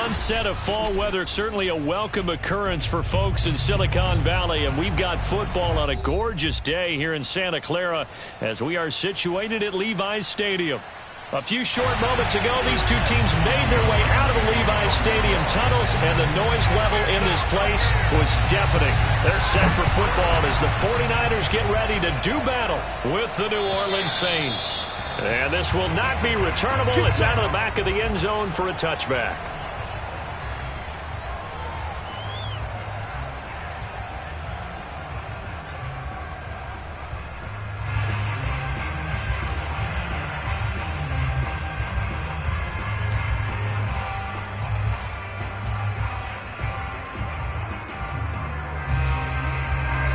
onset of fall weather, certainly a welcome occurrence for folks in Silicon Valley, and we've got football on a gorgeous day here in Santa Clara as we are situated at Levi's Stadium. A few short moments ago, these two teams made their way out of the Levi's Stadium tunnels, and the noise level in this place was deafening. They're set for football as the 49ers get ready to do battle with the New Orleans Saints. And this will not be returnable. It's out of the back of the end zone for a touchback.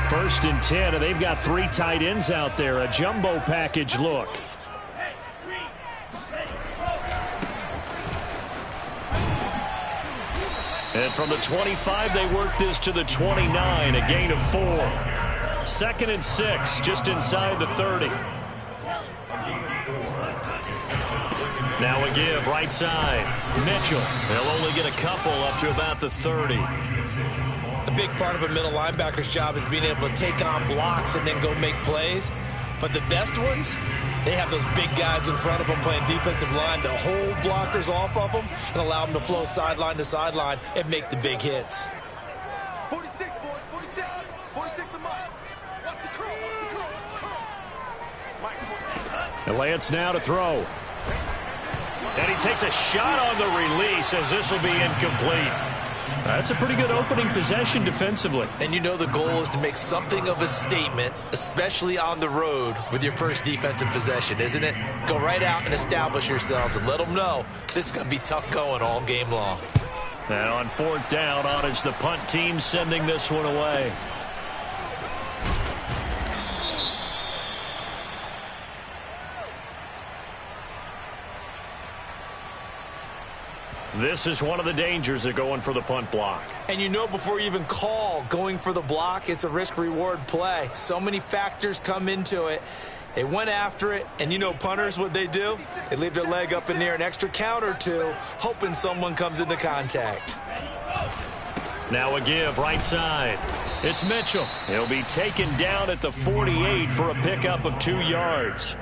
First and 10, and they've got three tight ends out there. A jumbo package look. And from the 25, they work this to the 29, a gain of 4. 2nd and 6, just inside the 30. Now a give, right side. Mitchell. They'll only get a couple up to about the 30. A big part of a middle linebacker's job is being able to take on blocks and then go make plays. But the best ones, they have those big guys in front of them playing defensive line to hold blockers off of them and allow them to flow sideline to sideline and make the big hits. 46, boys, 46. 46 to Mike. Watch the curl, watch the curl. And Lance now to throw. And he takes a shot on the release as this will be incomplete. That's a pretty good opening possession defensively. And you know the goal is to make something of a statement, especially on the road with your first defensive possession, isn't it? Go right out and establish yourselves and let them know this is going to be tough going all game long. And on 4th down, on is the punt team sending this one away. This is one of the dangers of going for the punt block. And you know before you even call going for the block, it's a risk-reward play. So many factors come into it. They went after it, and you know punters, what they do? They leave their leg up in the air an extra count or two, hoping someone comes into contact. Now a give, right side. It's Mitchell. He'll be taken down at the 48 for a pickup of 2 yards.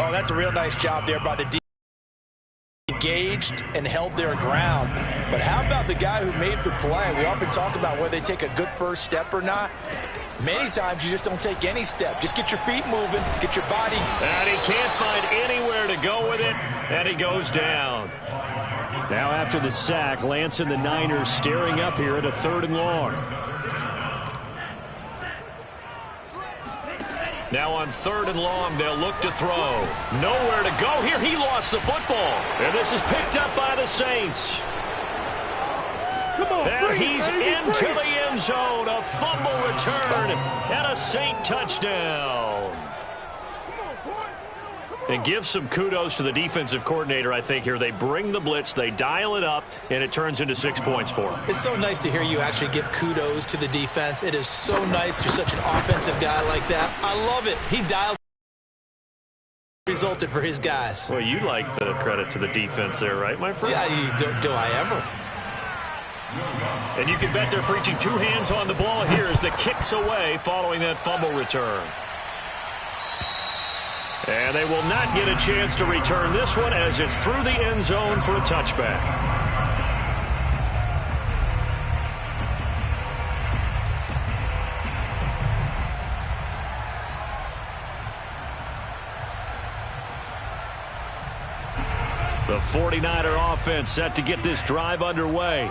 Oh, that's a real nice job there by the defense. Engaged and held their ground. But how about the guy who made the play? We often talk about whether they take a good first step or not. Many times you just don't take any step. Just get your feet moving, get your body. And he can't find anywhere to go with it, and he goes down. Now after the sack, Lance and the Niners staring up here at a 3rd and long. Now on 3rd and long, they'll look to throw. Nowhere to go here. He lost the football. And this is picked up by the Saints. Come on, and he's into the end zone. A fumble return and a Saint touchdown. And give some kudos to the defensive coordinator, I think, here. They bring the blitz, they dial it up, and it turns into 6 points for them. It's so nice to hear you actually give kudos to the defense. It is so nice. You're such an offensive guy like that. I love it. He dialed resulted for his guys. Well, you like the credit to the defense there, right, my friend? Yeah, do I ever? And you can bet they're preaching 2 hands on the ball here as the kick's away following that fumble return. And they will not get a chance to return this one as it's through the end zone for a touchback. The 49er offense set to get this drive underway.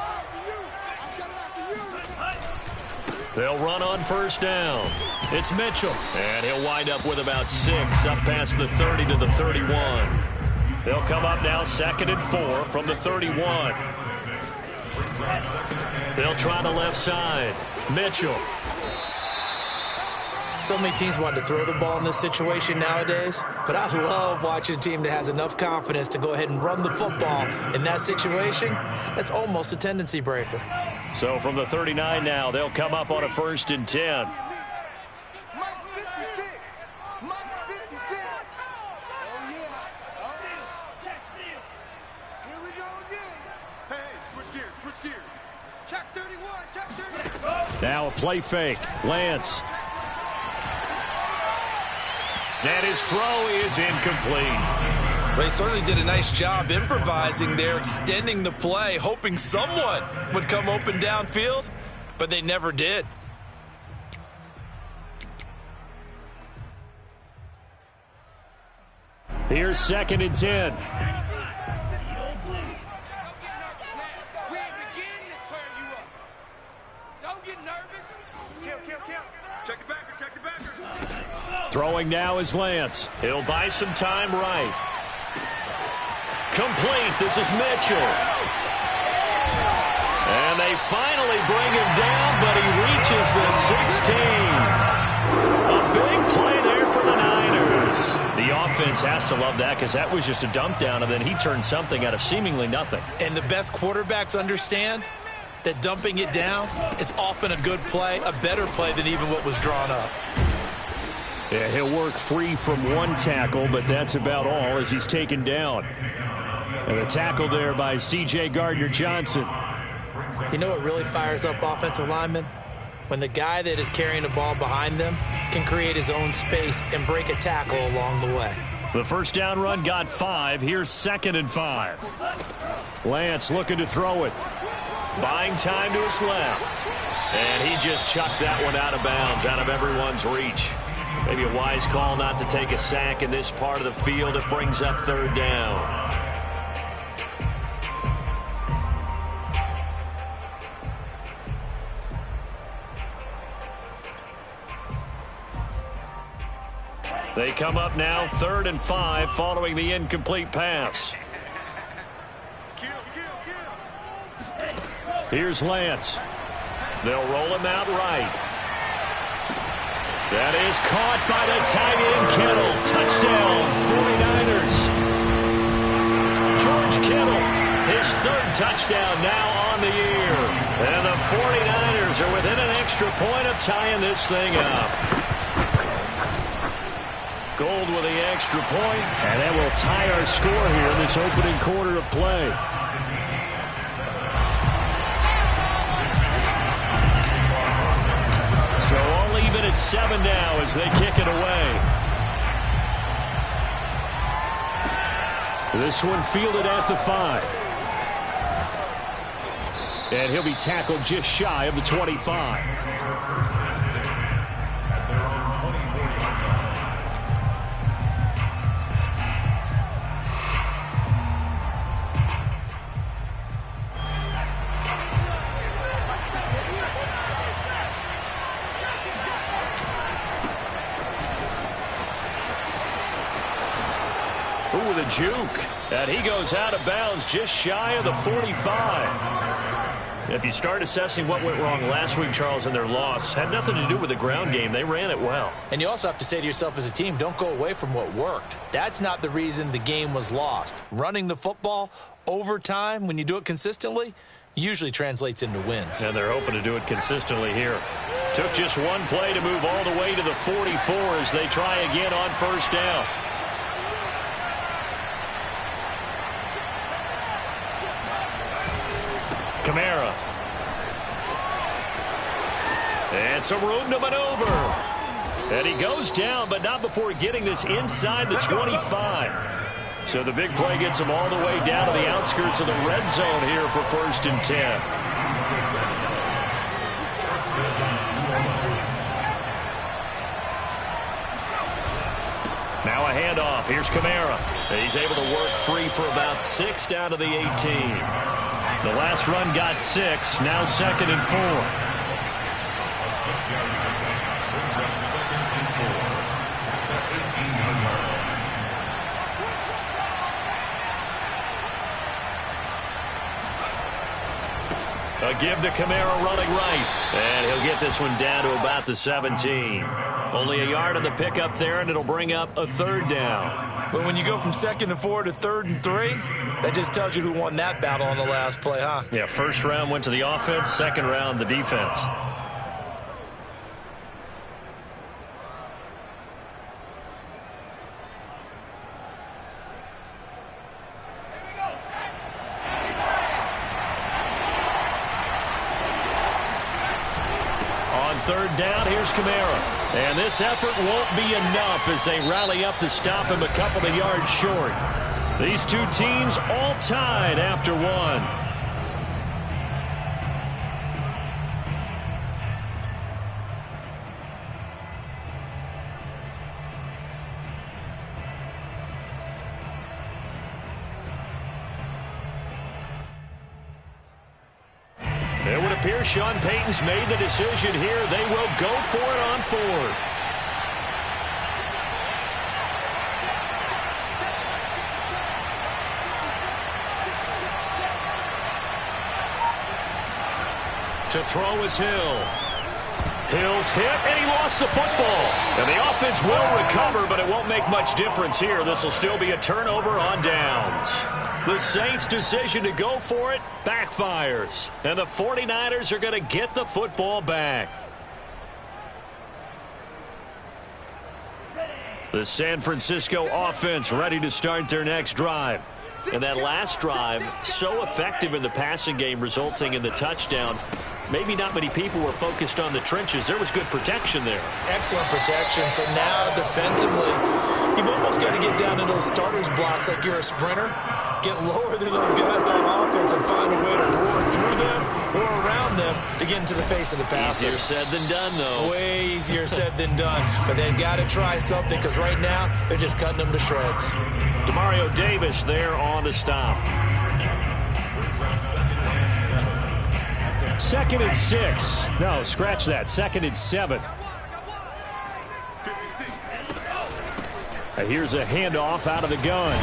They'll run on 1st down. It's Mitchell, and he'll wind up with about 6 up past the 30 to the 31. They'll come up now 2nd and 4 from the 31. They'll try the left side. Mitchell. So many teams want to throw the ball in this situation nowadays, but I love watching a team that has enough confidence to go ahead and run the football. In that situation, that's almost a tendency breaker. So from the 39 now, they'll come up on a 1st and 10. Mike 56. Mike 56. Oh, yeah. Here we go again. Hey. Now a play fake. Lance. And his throw is incomplete. They certainly did a nice job improvising there, extending the play, hoping someone would come open downfield, but they never did. Here's 2nd and 10. Throwing now is Lance. He'll buy some time right. Complete. This is Mitchell. And they finally bring him down, but he reaches the 16. A big play there for the Niners. The offense has to love that because that was just a dump down, and then he turned something out of seemingly nothing. And the best quarterbacks understand that dumping it down is often a good play, a better play than even what was drawn up. Yeah, he'll work free from one tackle, but that's about all as he's taken down. And a tackle there by C.J. Gardner-Johnson. You know what really fires up offensive linemen? When the guy that is carrying the ball behind them can create his own space and break a tackle along the way. The first down run got 5. Here's 2nd and 5. Lance looking to throw it. Buying time to his left. And he just chucked that one out of bounds, out of everyone's reach. Maybe a wise call not to take a sack in this part of the field. It brings up 3rd down. They come up now 3rd and 5 following the incomplete pass. Here's Lance. They'll roll him out right. That is caught by the tight end, Kittle. Touchdown, 49ers. George Kittle, his 3rd touchdown now on the year. And the 49ers are within an extra point of tying this thing up. Gold with the extra point, and that will tie our score here in this opening quarter of play. So all even at 7 now as they kick it away. This one fielded at the 5. And he'll be tackled just shy of the 25. Ooh, the juke. And he goes out of bounds just shy of the 45. If you start assessing what went wrong last week, Charles, in their loss, had nothing to do with the ground game. They ran it well. And you also have to say to yourself as a team, don't go away from what worked. That's not the reason the game was lost. Running the football over time, when you do it consistently, usually translates into wins. And they're hoping to do it consistently here. Took just one play to move all the way to the 44 as they try again on 1st down. Kamara. And some room to maneuver. And he goes down, but not before getting this inside the 25. So the big play gets him all the way down to the outskirts of the red zone here for 1st and 10. Now a handoff. Here's Kamara. He's able to work free for about 6 down to the 18. The last run got 6. Now 2nd and 4. A give to Kamara running right. And he'll get this one down to about the 17. Only a yard on the pickup there, and it'll bring up a 3rd down. But when you go from 2nd and 4 to 3rd and 3, that just tells you who won that battle on the last play, huh? Yeah, 1st round went to the offense, 2nd round the defense. third down. Here's Kamara. And this effort won't be enough as they rally up to stop him a couple of yards short. These two teams all tied after one. It would appear Sean Payton's made the decision here. They will go for it on fourth. To throw is Hill. Hill's hit, and he lost the football. And the offense will recover, but it won't make much difference here. This will still be a turnover on downs. The Saints' decision to go for it backfires. And the 49ers are going to get the football back. The San Francisco offense ready to start their next drive. And that last drive, so effective in the passing game, resulting in the touchdown. Maybe not many people were focused on the trenches. There was good protection there. Excellent protection. So now defensively, you've almost got to get down to those starters blocks like you're a sprinter. Get lower than those guys on offense and find a way to roar through them or around them to get into the face of the passer. Easier said than done, though. Way easier said than done. But they've got to try something because right now they're just cutting them to shreds. Demario Davis there on the stop. 2nd and 6. No, scratch that. 2nd and 7. Here's a handoff out of the gun.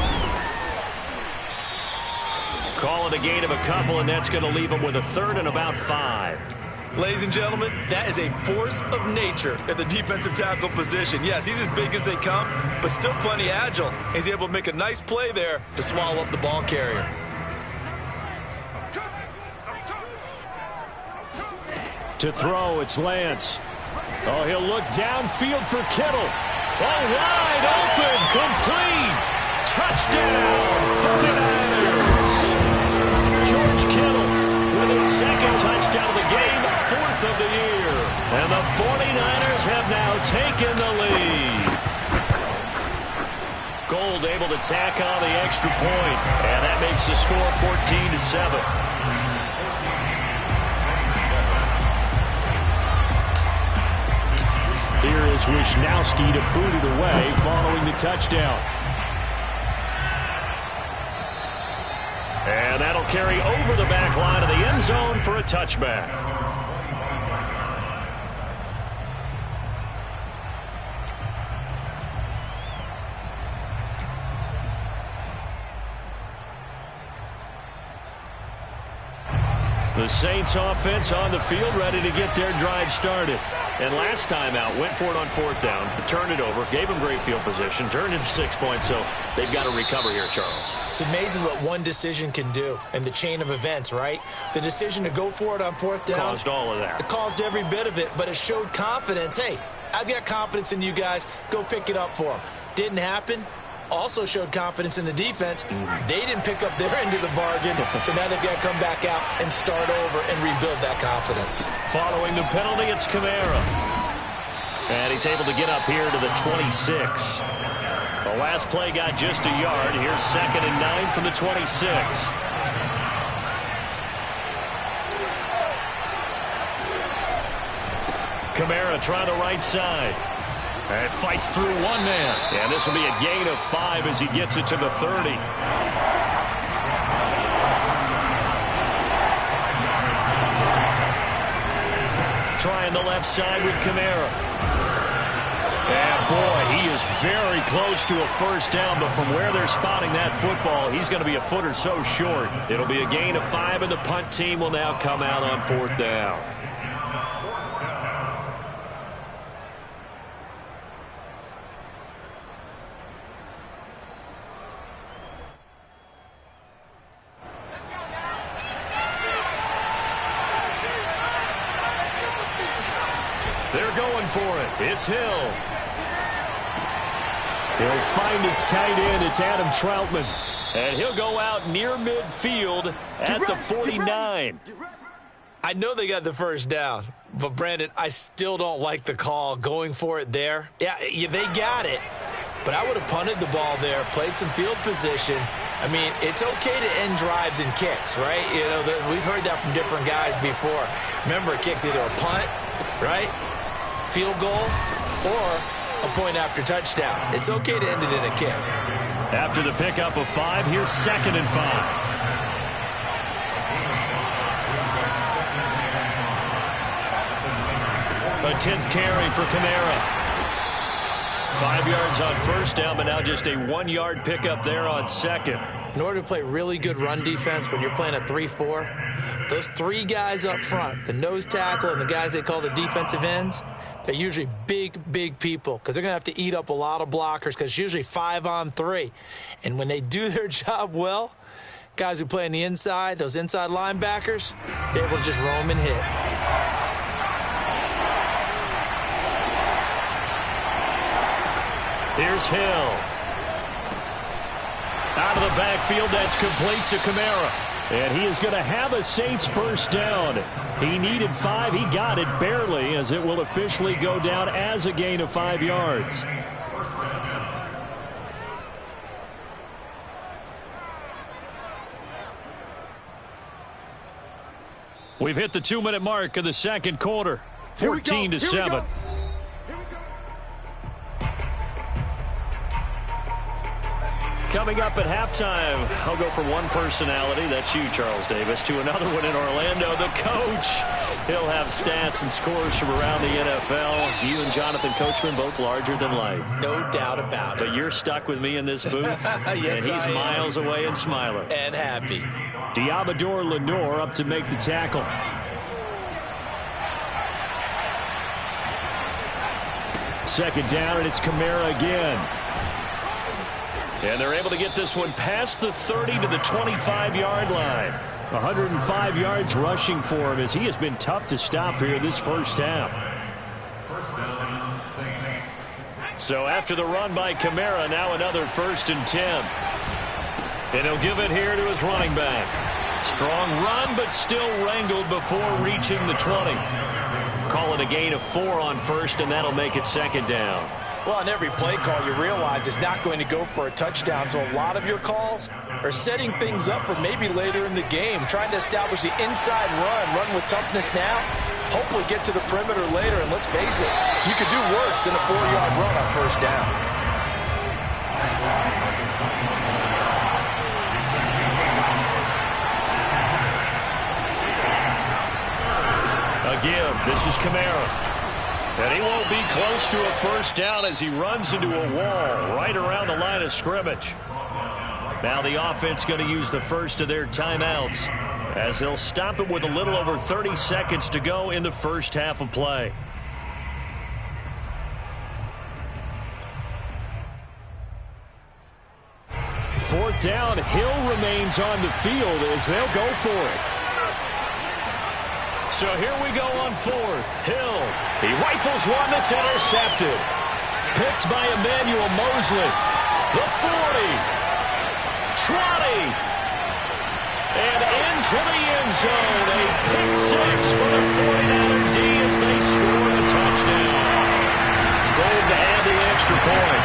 Call it a gain of a couple, and that's going to leave him with a 3rd and about 5. Ladies and gentlemen, that is a force of nature at the defensive tackle position. Yes, he's as big as they come, but still plenty agile. He's able to make a nice play there to swallow up the ball carrier. To throw, it's Lance. Oh, he'll look downfield for Kittle. Oh, wide open, complete. Touchdown, 49ers. George Kittle with his 2nd touchdown of the game, 4th of the year. And the 49ers have now taken the lead. Gold able to tack on the extra point, and that makes the score 14-7. Here is Wisnowski to boot it away following the touchdown. And that'll carry over the back line of the end zone for a touchback. The Saints offense on the field ready to get their drive started. And last time out, went for it on 4th down, turned it over, gave them great field position, turned into 6 points, so they've got to recover here, Charles. It's amazing what one decision can do in the chain of events, right? The decision to go for it on 4th down. Caused all of that. It caused every bit of it, but it showed confidence. Hey, I've got confidence in you guys. Go pick it up for them. Didn't happen. Also showed confidence in the defense. They didn't pick up their end of the bargain, so now they've got to come back out and start over and rebuild that confidence. Following the penalty, it's Kamara. And he's able to get up here to the 26. The last play got just a yard. Here's 2nd and 9 from the 26. Kamara trying the right side. And fights through one man. And this will be a gain of 5 as he gets it to the 30. Trying the left side with Kamara. And boy, he is very close to a 1st down, but from where they're spotting that football, he's going to be a foot or so short. It'll be a gain of 5, and the punt team will now come out on 4th down. They're going for it. It's Hill. He'll find his tight end. It's Adam Troutman. And he'll go out near midfield at the 49. I know they got the first down, but, Brandon, I still don't like the call going for it there. Yeah, they got it, but I would have punted the ball there, played some field position. I mean, it's okay to end drives and kicks, right? You know, we've heard that from different guys before. Remember, a kick's either a punt, right, field goal, or a point after touchdown. It's okay to end it in a kick. After the pickup of 5, here's 2nd and 5. A 10th carry for Kamara. 5 yards on first down, but now just a 1-yard pickup there on 2nd. In order to play really good run defense when you're playing a 3-4, those 3 guys up front, the nose tackle and the guys they call the defensive ends, they're usually big people because they're going to have to eat up a lot of blockers because it's usually 5 on 3. And when they do their job well, guys who play on the inside, those inside linebackers, they're able to just roam and hit. Here's Hill. Out of the backfield, that's complete to Kamara. And he is going to have a Saints first down. He needed 5. He got it barely, as it will officially go down as a gain of 5 yards. We've hit the 2-minute mark of the second quarter. 14-7. Coming up at halftime, I'll go from one personality, that's you, Charles Davis, to another one in Orlando, the coach. He'll have stats and scores from around the NFL. You and Jonathan Coachman, both larger than life. No doubt about it. But you're stuck with me in this booth, yes, and he's miles away and smiling. And happy. Diabador Lenore up to make the tackle. Second down, and it's Kamara again. And they're able to get this one past the 30 to the 25-yard line. 105 yards rushing for him as he has been tough to stop here this first half. First down, Saints. So after the run by Kamara, now another 1st and 10. And he'll give it here to his running back. Strong run, but still wrangled before reaching the 20. Call it a gain of 4 on first, and that'll make it 2nd down. Well, on every play call, you realize it's not going to go for a touchdown. So a lot of your calls are setting things up for maybe later in the game, trying to establish the inside run with toughness now, hopefully get to the perimeter later. And let's face it, you could do worse than a 4-yard run on first down. Again, this is Kamara. And he won't be close to a first down as he runs into a wall right around the line of scrimmage. Now the offense going to use the first of their timeouts as they'll stop it with a little over 30 seconds to go in the first half of play. Fourth down, Hill remains on the field as they'll go for it. So here we go on 4th. Hill, he rifles one that's intercepted. Picked by Emmanuel Mosley. The 40. 20. And into the end zone. A pick 6 for the 49er D as they score the touchdown. Goal to add the extra point.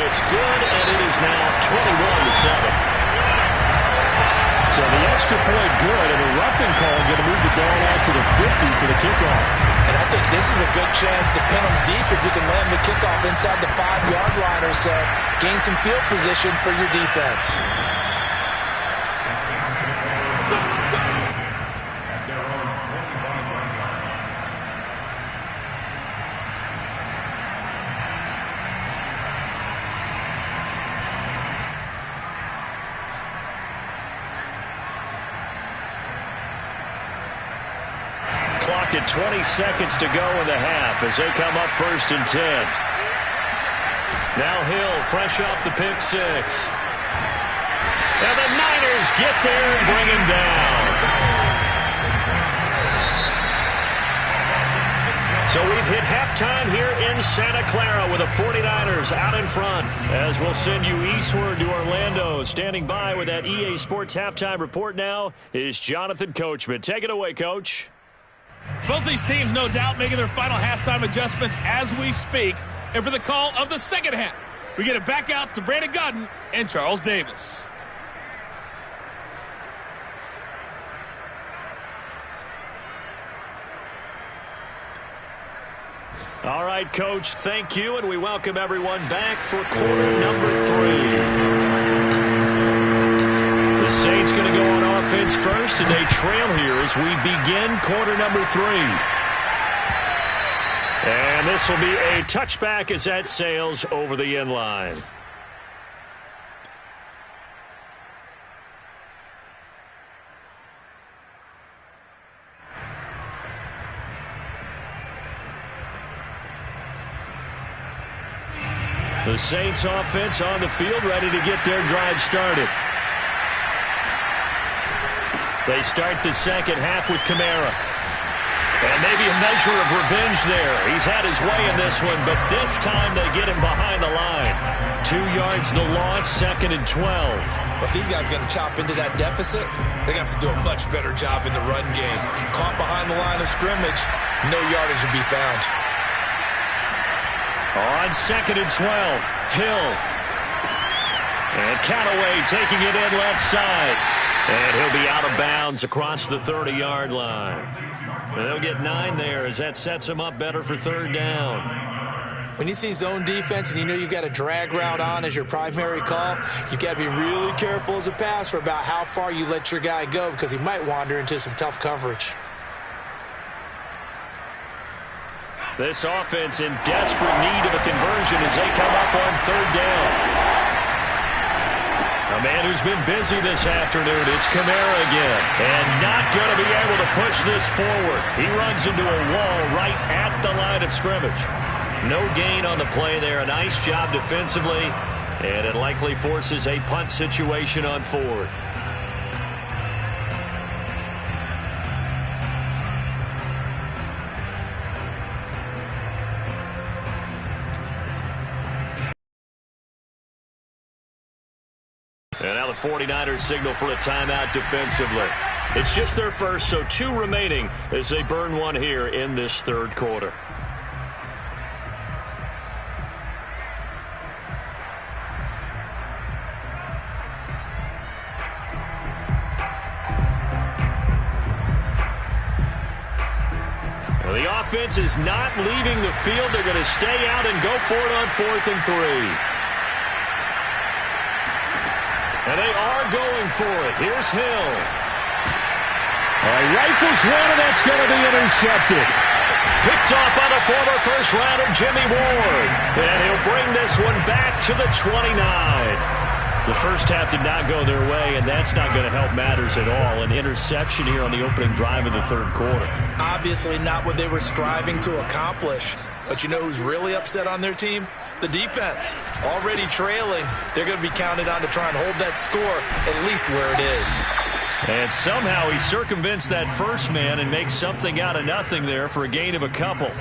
It's good, and it is now 21-7. So the extra point good, and a roughing call going to move the ball out to the 50 for the kickoff. And I think this is a good chance to pin them deep if you can land the kickoff inside the 5-yard line or so. Gain some field position for your defense. Clock at 20 seconds to go in the half as they come up 1st and 10. Now Hill fresh off the pick 6. And the Niners get there and bring him down. So we've have hit halftime here in Santa Clara with the 49ers out in front. As we'll send you eastward to Orlando. Standing by with that EA Sports halftime report now is Jonathan Coachman. Take it away, Coach. Both these teams, no doubt, making their final halftime adjustments as we speak. And for the call of the second half, we get it back out to Brandon Godden and Charles Davis. All right, Coach, thank you, and we welcome everyone back for quarter number 3. The Saints going to go on offense first, and they trail here as we begin quarter number 3. And this will be a touchback as that sails over the end line. The Saints offense on the field, ready to get their drive started. They start the second half with Kamara. And maybe a measure of revenge there. He's had his way in this one, but this time they get him behind the line. 2 yards the loss, 2nd and 12. But these guys are going to chop into that deficit. They're going to have to do a much better job in the run game. Caught behind the line of scrimmage, no yardage will be found. On 2nd and 12, Hill. And Callaway taking it in left side. And he'll be out of bounds across the 30-yard line. And they'll get 9 there as that sets them up better for 3rd down. When you see zone defense and you know you've got a drag route on as your primary call, you've got to be really careful as a passer about how far you let your guy go because he might wander into some tough coverage. This offense in desperate need of a conversion as they come up on 3rd down. A man who's been busy this afternoon, it's Kamara again. And not going to be able to push this forward. He runs into a wall right at the line of scrimmage. No gain on the play there. A nice job defensively. And it likely forces a punt situation on 4th. And now the 49ers signal for a timeout defensively. It's just their first, so 2 remaining as they burn 1 here in this 3rd quarter. Well, the offense is not leaving the field. They're going to stay out and go for it on 4th and 3. And they are going for it. Here's Hill. Rifles one, and that's going to be intercepted. Picked off by the former first-rounder Jimmy Ward. And he'll bring this one back to the 29. The first half did not go their way, and that's not going to help matters at all. An interception here on the opening drive of the 3rd quarter. Obviously not what they were striving to accomplish. But you know who's really upset on their team? The defense. Already trailing. They're going to be counted on to try and hold that score at least where it is. And somehow he circumvents that first man and makes something out of nothing there for a gain of a couple.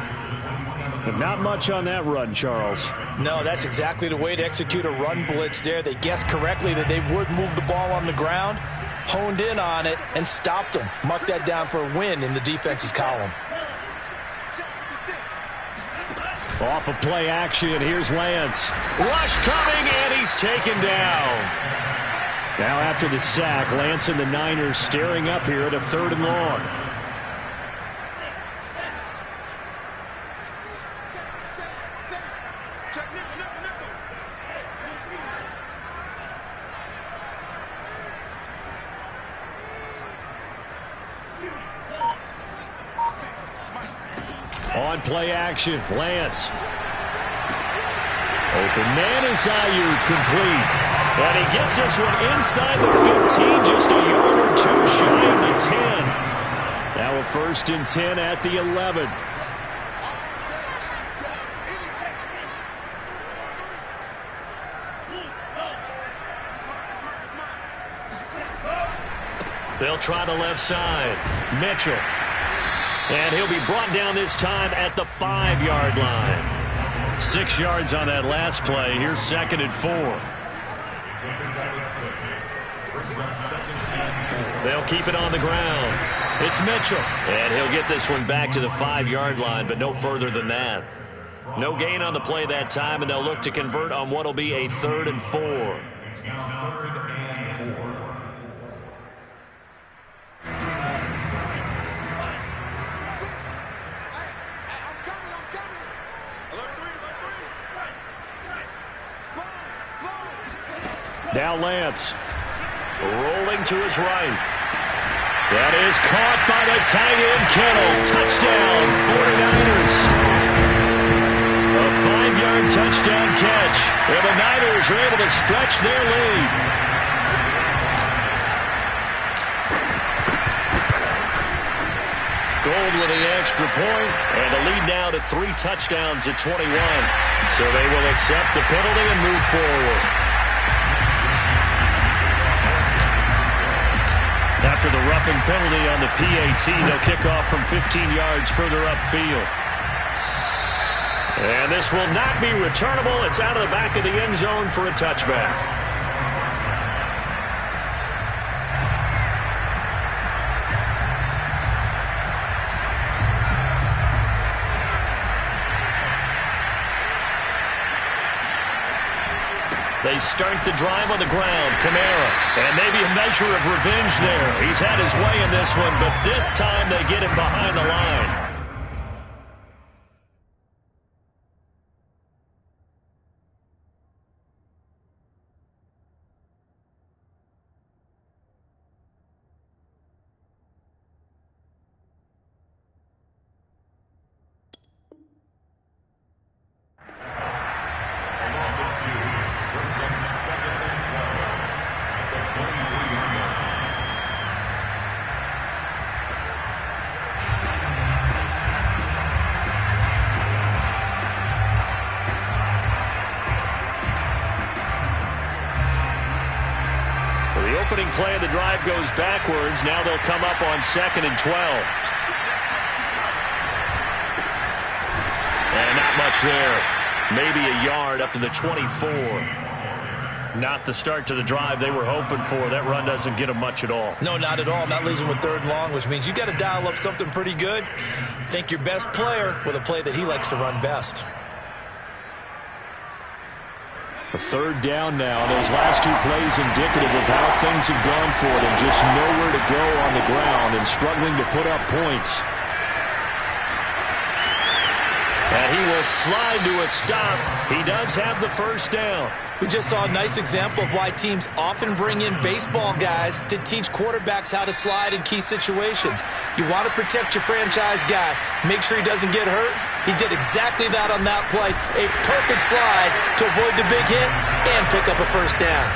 But not much on that run, Charles. No, that's exactly the way to execute a run blitz there. They guessed correctly that they would move the ball on the ground, honed in on it, and stopped them. Mark that down for a win in the defense's column. Off of play action, here's Lance. Rush coming, and he's taken down. Now after the sack, Lance and the Niners staring up here at a 3rd and long. On play action, Lance. Open man is Ayuk, complete. And he gets this one inside the 15, just a yard or 2 shy of the 10. Now a 1st and 10 at the 11. They'll try the left side. Mitchell. And he'll be brought down this time at the 5-yard line. 6 yards on that last play. Here's 2nd and 4. They'll keep it on the ground. It's Mitchell. And he'll get this one back to the 5-yard line, but no further than that. No gain on the play that time, and they'll look to convert on what will be a 3rd and 4. Now Lance, rolling to his right. That is caught by the tight end, Kittle. Touchdown, 49ers. A 5-yard touchdown catch. And the Niners are able to stretch their lead. Gold with the extra point, and the lead now to 3 touchdowns at 21. So they will accept the penalty and move forward. After the roughing penalty on the PAT, they'll kick off from 15 yards further upfield. And this will not be returnable. It's out of the back of the end zone for a touchback. They start the drive on the ground. Kamara. And maybe a measure of revenge there. He's had his way in this one, but this time they get him behind the line. Opening play of the drive goes backwards. Now they'll come up on 2nd and 12. And not much there. Maybe a yard up to the 24. Not the start to the drive they were hoping for. That run doesn't get them much at all. No, not at all. That leaves them with 3rd and long, which means you got to dial up something pretty good. Think your best player with a play that he likes to run best. A 3rd down now. Those last 2 plays indicative of how things have gone for them. Just nowhere to go on the ground and struggling to put up points. And he will slide to a stop. He does have the 1st down. We just saw a nice example of why teams often bring in baseball guys to teach quarterbacks how to slide in key situations. You want to protect your franchise guy. Make sure he doesn't get hurt. He did exactly that on that play. A perfect slide to avoid the big hit and pick up a 1st down.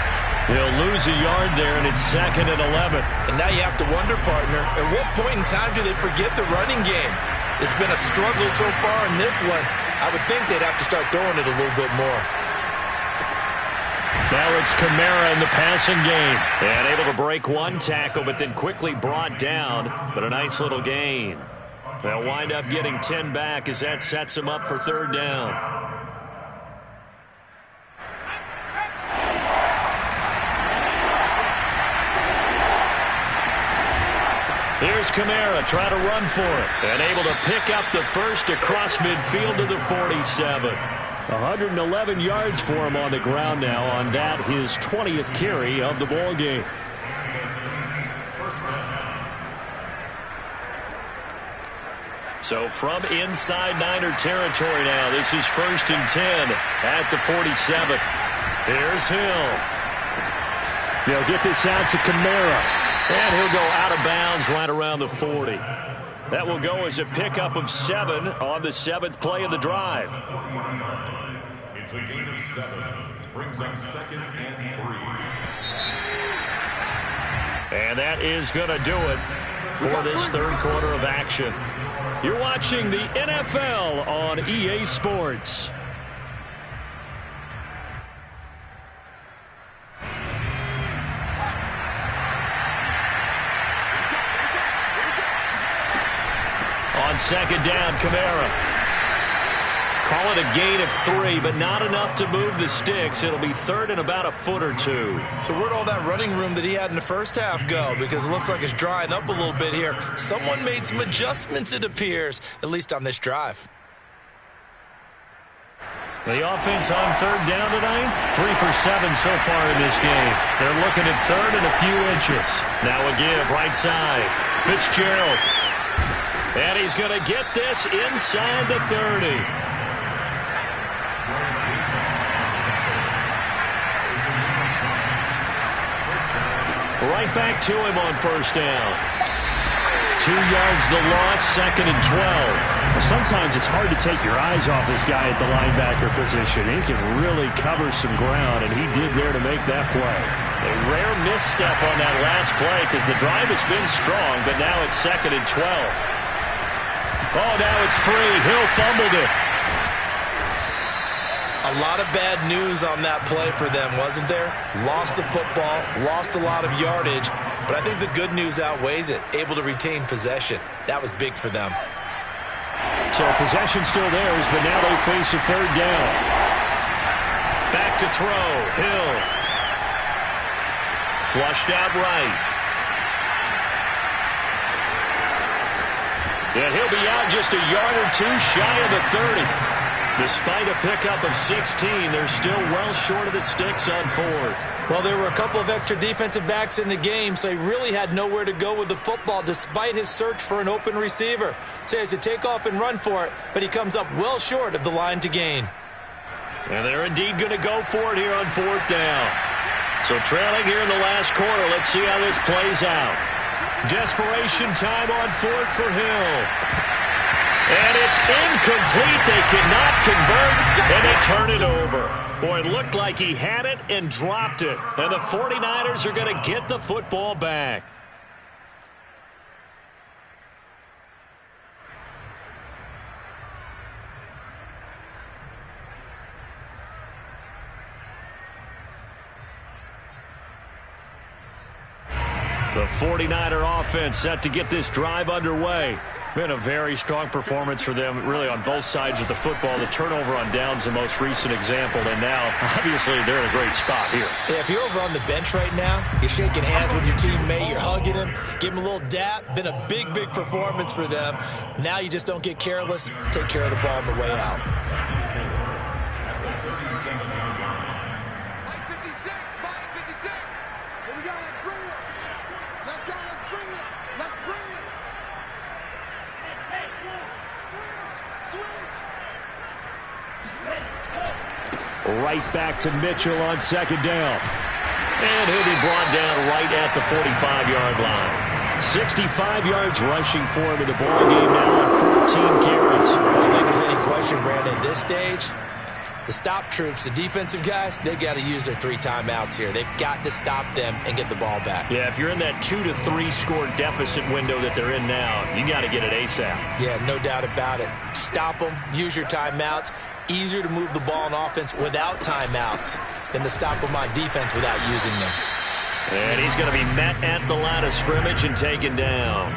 He'll lose a yard there, and it's 2nd and 11. And now you have to wonder, partner, at what point in time do they forget the running game? It's been a struggle so far in this one. I would think they'd have to start throwing it a little bit more. Now it's Kamara in the passing game. And able to break 1 tackle, but then quickly brought down. But a nice little gain. They'll wind up getting 10 back as that sets them up for 3rd down. Here's Kamara trying to run for it. And able to pick up the 1st across midfield to the 47. 111 yards for him on the ground now on that, his 20th carry of the ball game. So from inside Niner territory now, this is 1st and 10 at the 47. Here's Hill. They'll get this out to Kamara. And he'll go out of bounds right around the 40. That will go as a pickup of 7 on the 7th play of the drive. It's a gain of 7. Brings up 2nd and 3. And that is going to do it for this 3rd quarter of action. You're watching the NFL on EA Sports. on second down, Kamara. Call it a gain of 3, but not enough to move the sticks. It'll be third and about a foot or 2. So where'd all that running room that he had in the first half go? Because it looks like it's drying up a little bit here. Someone made some adjustments, it appears, at least on this drive. The offense on third down tonight, 3 for 7 so far in this game. They're looking at third and a few inches. Now a give, right side. Fitzgerald. And he's going to get this inside the 30. Right back to him on first down. 2 yards the loss, second and 12. Well, sometimes it's hard to take your eyes off this guy at the linebacker position. He can really cover some ground, and he did there to make that play. A rare misstep on that last play because the drive has been strong, but now it's second and 12. Oh, now it's free. Hill fumbled it. A lot of bad news on that play for them, wasn't there? Lost the football, lost a lot of yardage, but I think the good news outweighs it. Able to retain possession. That was big for them. So possession still theirs, but now they face a third down. Back to throw. Hill. Flushed out right. And he'll be out just a yard or 2 shy of the 30. Despite a pickup of 16, they're still well short of the sticks on fourth. Well, there were a couple of extra defensive backs in the game, so he really had nowhere to go with the football despite his search for an open receiver. So he has to take off and run for it, but he comes up well short of the line to gain. And they're indeed going to go for it here on fourth down. So trailing here in the last quarter, let's see how this plays out. Desperation time on fourth for Hill. And it's incomplete. They cannot convert, and they turn it over. Boy, it looked like he had it and dropped it. And the 49ers are going to get the football back. The 49er offense set to get this drive underway. Been a very strong performance for them, really, on both sides of the football. The turnover on downs, the most recent example, and now, obviously, they're in a great spot here. Yeah, if you're over on the bench right now, you're shaking hands with your teammate, you're hugging him, give him a little dap. Been a big, big performance for them. Now you just don't get careless. Take care of the ball on the way out. 556, 556. Here we go, let's bring it. Let's go, let's bring it. Let's bring it. Right back to Mitchell on second down. And he'll be brought down right at the 45-yard line. 65 yards rushing for him in the ball game now on 14 carries. I don't think there's any question, Brandon, at this stage, the stop troops, the defensive guys, they got to use their 3 timeouts here. They've got to stop them and get the ball back. Yeah, if you're in that 2 to 3 score deficit window that they're in now, you got to get it ASAP. Yeah, no doubt about it. Stop them, use your timeouts. Easier to move the ball on offense without timeouts than to stop them on defense without using them. And he's going to be met at the line of scrimmage and taken down.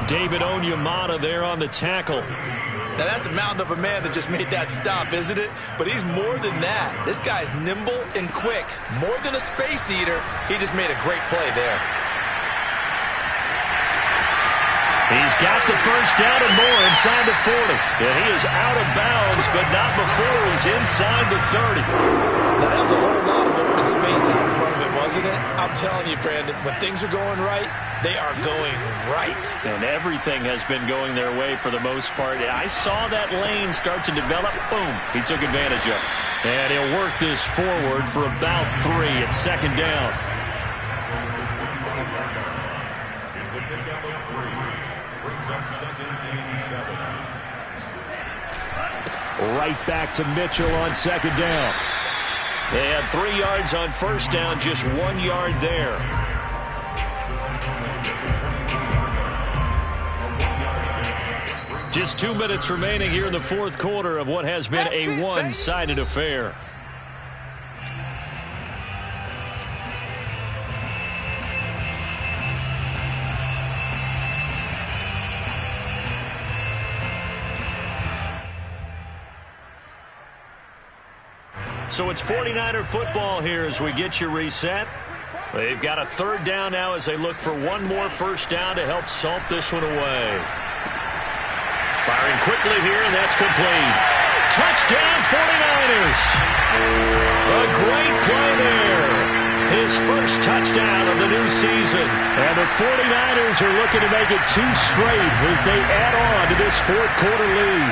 David Onyemata there on the tackle. Now, that's a mountain of a man that just made that stop, isn't it? But he's more than that. This guy's nimble and quick. More than a space eater, he just made a great play there. He's got the first down and more inside the 40. And he is out of bounds, but not before he's inside the 30. Now, that was a whole lot of open space out in front of him, wasn't it? I'm telling you, Brandon, when things are going right, they are going right. And everything has been going their way for the most part. I saw that lane start to develop. Boom. He took advantage of it. And he'll work this forward for about 3 at second down. It's a pickup of 3. Brings up second and 7. Right back to Mitchell on second down. They had 3 yards on first down, just 1 yard there. Just 2 minutes remaining here in the fourth quarter of what has been a one-sided affair. So it's 49er football here as we get you reset. They've got a third down now as they look for one more first down to help salt this one away. Firing quickly here, and that's complete. Touchdown, 49ers. A great play there. His first touchdown of the new season. And the 49ers are looking to make it 2 straight as they add on to this fourth quarter lead.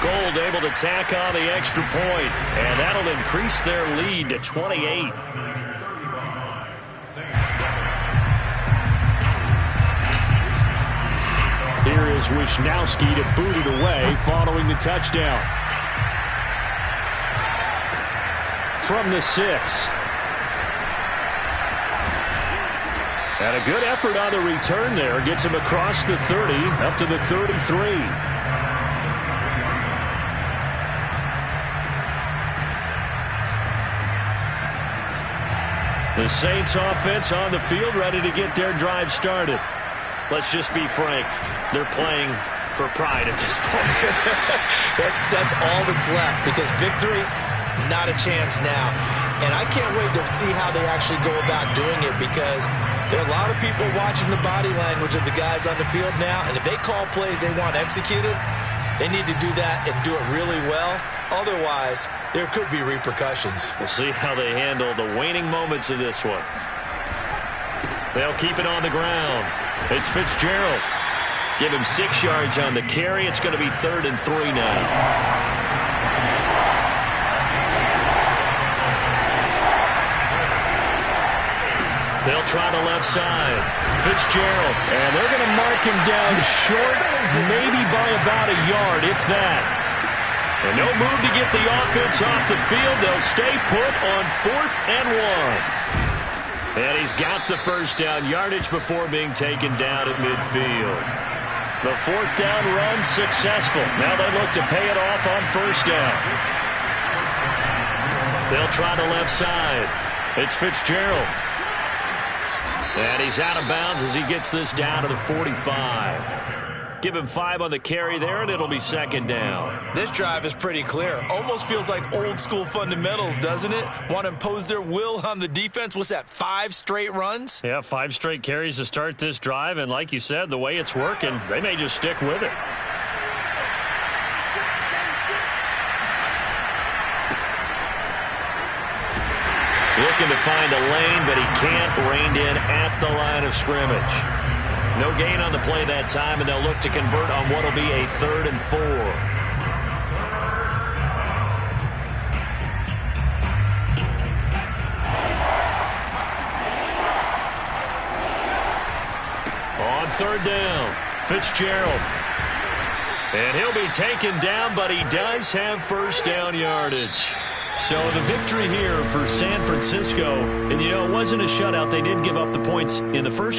Gold able to tack on the extra point, and that'll increase their lead to 28. Here is Wisnowski to boot it away following the touchdown. From the 6. And a good effort on the return there. Gets him across the 30, up to the 33. The Saints offense on the field, ready to get their drive started. Let's just be frank. They're playing for pride at this point. That's all that's left, because victory, not a chance now. And I can't wait to see how they actually go about doing it, because there are a lot of people watching the body language of the guys on the field now, and if they call plays they want executed, they need to do that and do it really well. Otherwise, there could be repercussions. We'll see how they handle the waning moments of this one. They'll keep it on the ground. It's Fitzgerald. Give him 6 yards on the carry. It's going to be 3rd and 3 now. They'll try the left side. Fitzgerald. And they're going to mark him down short, maybe by about a yard, if that. And no move to get the offense off the field. They'll stay put on 4th and 1. And he's got the first down yardage before being taken down at midfield. The 4th down run successful. Now they look to pay it off on first down. They'll try the left side. It's Fitzgerald. And he's out of bounds as he gets this down to the 45. Give him 5 on the carry there, and it'll be 2nd down. This drive is pretty clear. Almost feels like old school fundamentals, doesn't it? Want to impose their will on the defense. What's that, 5 straight runs? Yeah, 5 straight carries to start this drive, and like you said, the way it's working, they may just stick with it. Looking to find a lane, but he can't. Reined in at the line of scrimmage. No gain on the play that time, and they'll look to convert on what will be a 3rd and 4. On 3rd down, Fitzgerald. And he'll be taken down, but he does have first down yardage. So the victory here for San Francisco. And, you know, it wasn't a shutout. They did give up the points in the first